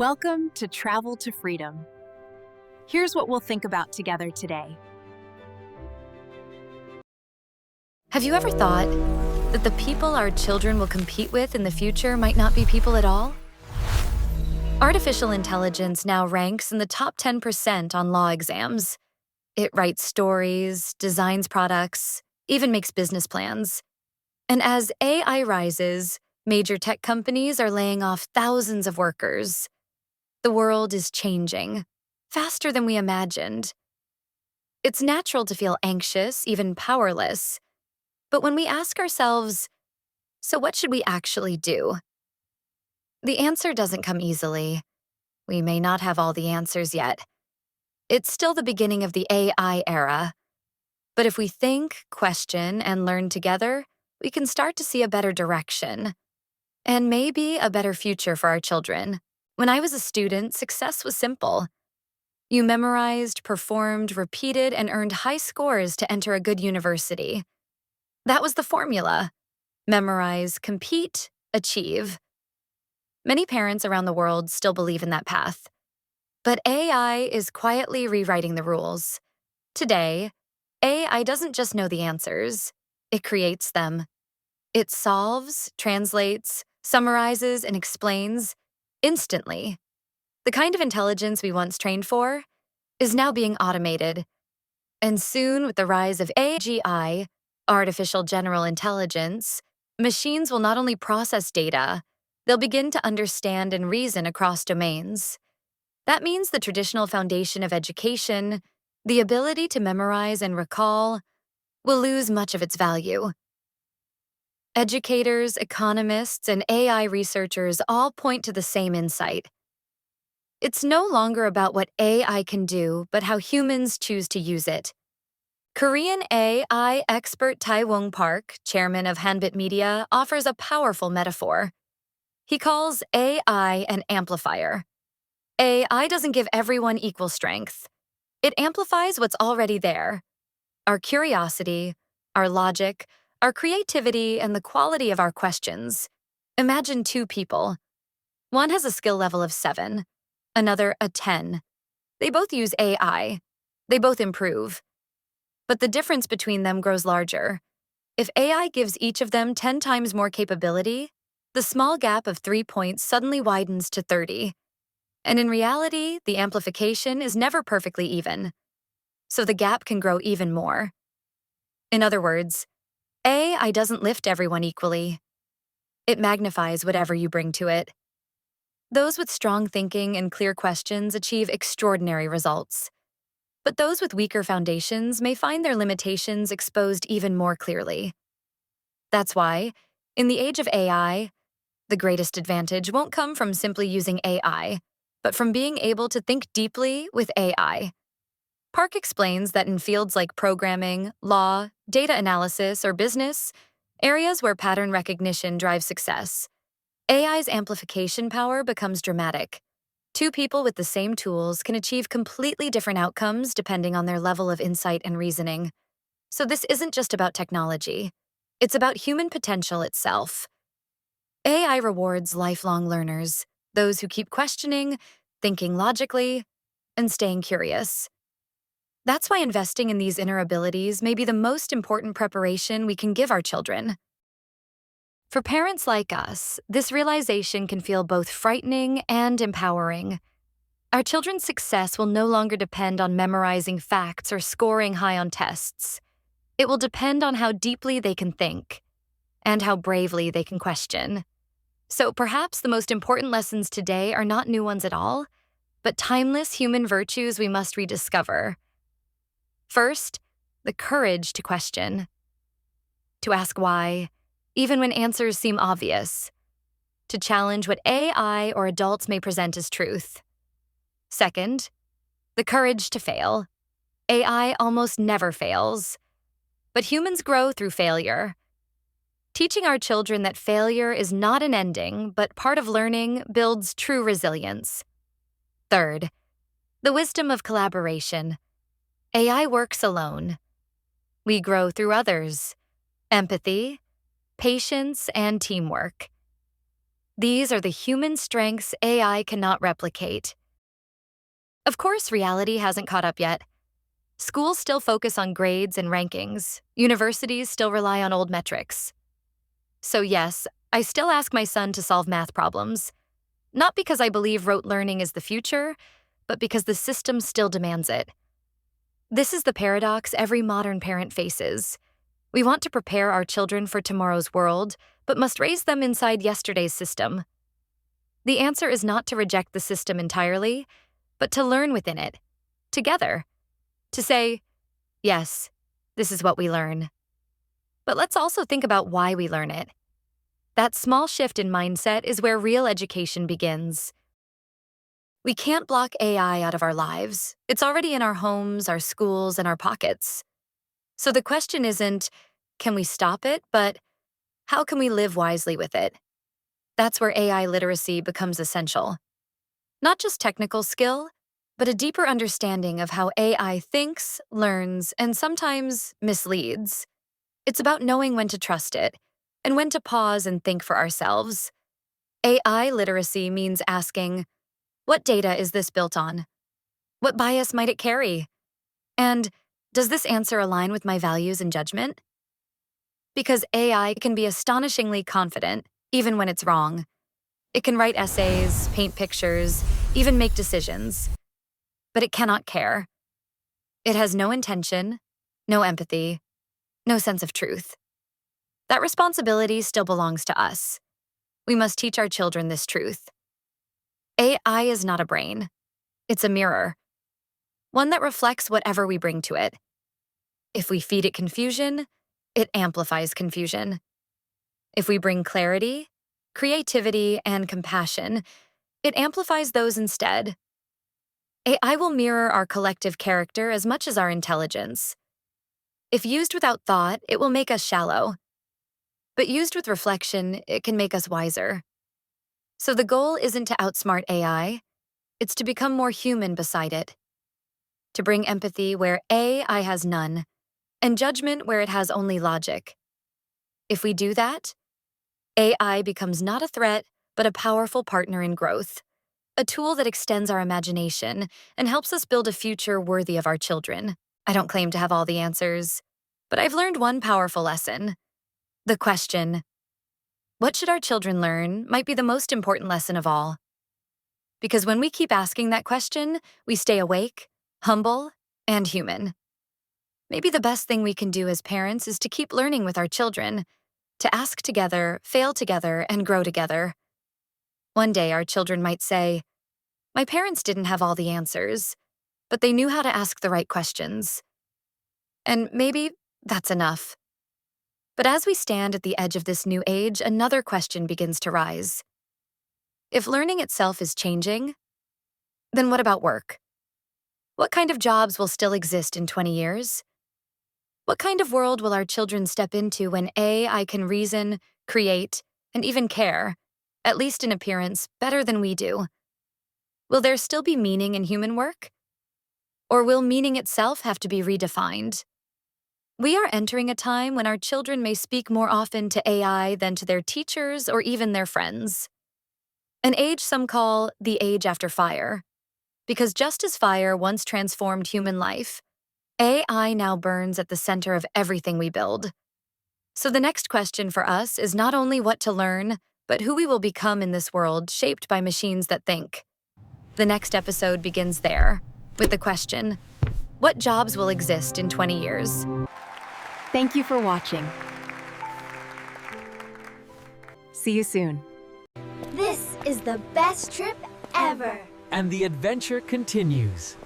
Welcome to Travel to Freedom. Here's what we'll think about together today. Have you ever thought that the people our children will compete with in the future might not be people at all? Artificial intelligence now ranks in the top 10% on law exams. It writes stories, designs products, even makes business plans. And as AI rises, major tech companies are laying off thousands of workers. The world is changing, faster than we imagined. It's natural to feel anxious, even powerless. But when we ask ourselves, so what should we actually do? The answer doesn't come easily. We may not have all the answers yet. It's still the beginning of the AI era. But if we think, question, and learn together, we can start to see a better direction. And maybe a better future for our children. When I was a student, success was simple. You memorized, performed, repeated, and earned high scores to enter a good university. That was the formula. Memorize, compete, achieve. Many parents around the world still believe in that path. But AI is quietly rewriting the rules. Today, AI doesn't just know the answers, it creates them. It solves, translates, summarizes, and explains instantly. The kind of intelligence we once trained for is now being automated. And soon, with the rise of AGI, artificial general intelligence, machines will not only process data, they'll begin to understand and reason across domains. That means the traditional foundation of education, the ability to memorize and recall, will lose much of its value. Educators, economists, and AI researchers all point to the same insight. It's no longer about what AI can do, but how humans choose to use it. Korean AI expert Tae-Wong Park, chairman of Hanbit Media, offers a powerful metaphor. He calls AI an amplifier. AI doesn't give everyone equal strength. It amplifies what's already there. Our curiosity, our logic, our creativity, and the quality of our questions. Imagine two people. One has a skill level of 7, another a 10. They both use AI. They both improve. But the difference between them grows larger. If AI gives each of them 10 times more capability, the small gap of 3 points suddenly widens to 30. And in reality, the amplification is never perfectly even. So the gap can grow even more. In other words, AI doesn't lift everyone equally. It magnifies whatever you bring to it. Those with strong thinking and clear questions achieve extraordinary results. But those with weaker foundations may find their limitations exposed even more clearly. That's why, in the age of AI, the greatest advantage won't come from simply using AI, but from being able to think deeply with AI. Park explains that in fields like programming, law, data analysis, or business, areas where pattern recognition drives success, AI's amplification power becomes dramatic. Two people with the same tools can achieve completely different outcomes depending on their level of insight and reasoning. So this isn't just about technology. It's about human potential itself. AI rewards lifelong learners, those who keep questioning, thinking logically, and staying curious. That's why investing in these inner abilities may be the most important preparation we can give our children. For parents like us, this realization can feel both frightening and empowering. Our children's success will no longer depend on memorizing facts or scoring high on tests. It will depend on how deeply they can think and how bravely they can question. So perhaps the most important lessons today are not new ones at all, but timeless human virtues we must rediscover. First, the courage to question. To ask why, even when answers seem obvious. To challenge what AI or adults may present as truth. Second, the courage to fail. AI almost never fails. But humans grow through failure. Teaching our children that failure is not an ending, but part of learning builds true resilience. Third, the wisdom of collaboration. AI works alone. We grow through others. Empathy, patience, and teamwork. These are the human strengths AI cannot replicate. Of course, reality hasn't caught up yet. Schools still focus on grades and rankings. Universities still rely on old metrics. So yes, I still ask my son to solve math problems. Not because I believe rote learning is the future, but because the system still demands it. This is the paradox every modern parent faces. We want to prepare our children for tomorrow's world, but must raise them inside yesterday's system. The answer is not to reject the system entirely, but to learn within it, together. To say, yes, this is what we learn. But let's also think about why we learn it. That small shift in mindset is where real education begins. We can't block AI out of our lives. It's already in our homes, our schools, and our pockets. So the question isn't, can we stop it, but how can we live wisely with it? That's where AI literacy becomes essential. Not just technical skill, but a deeper understanding of how AI thinks, learns, and sometimes misleads. It's about knowing when to trust it and when to pause and think for ourselves. AI literacy means asking, what data is this built on? What bias might it carry? And does this answer align with my values and judgment? Because AI can be astonishingly confident, even when it's wrong. It can write essays, paint pictures, even make decisions. But it cannot care. It has no intention, no empathy, no sense of truth. That responsibility still belongs to us. We must teach our children this truth. AI is not a brain. It's a mirror. One that reflects whatever we bring to it. If we feed it confusion, it amplifies confusion. If we bring clarity, creativity, and compassion, it amplifies those instead. AI will mirror our collective character as much as our intelligence. If used without thought, it will make us shallow. But used with reflection, it can make us wiser. So the goal isn't to outsmart AI, it's to become more human beside it. To bring empathy where AI has none, and judgment where it has only logic. If we do that, AI becomes not a threat, but a powerful partner in growth, a tool that extends our imagination and helps us build a future worthy of our children. I don't claim to have all the answers, but I've learned one powerful lesson. The question, what should our children learn, might be the most important lesson of all. Because when we keep asking that question, we stay awake, humble, and human. Maybe the best thing we can do as parents is to keep learning with our children, to ask together, fail together, and grow together. One day our children might say, my parents didn't have all the answers, but they knew how to ask the right questions. And maybe that's enough. But as we stand at the edge of this new age, another question begins to rise. If learning itself is changing, then what about work? What kind of jobs will still exist in 20 years? What kind of world will our children step into when AI can reason, create, and even care, at least in appearance, better than we do? Will there still be meaning in human work? Or will meaning itself have to be redefined? We are entering a time when our children may speak more often to AI than to their teachers or even their friends. An age some call the age after fire. Because just as fire once transformed human life, AI now burns at the center of everything we build. So the next question for us is not only what to learn, but who we will become in this world shaped by machines that think. The next episode begins there, with the question, what jobs will exist in 20 years? Thank you for watching. See you soon. This is the best trip ever. And the adventure continues.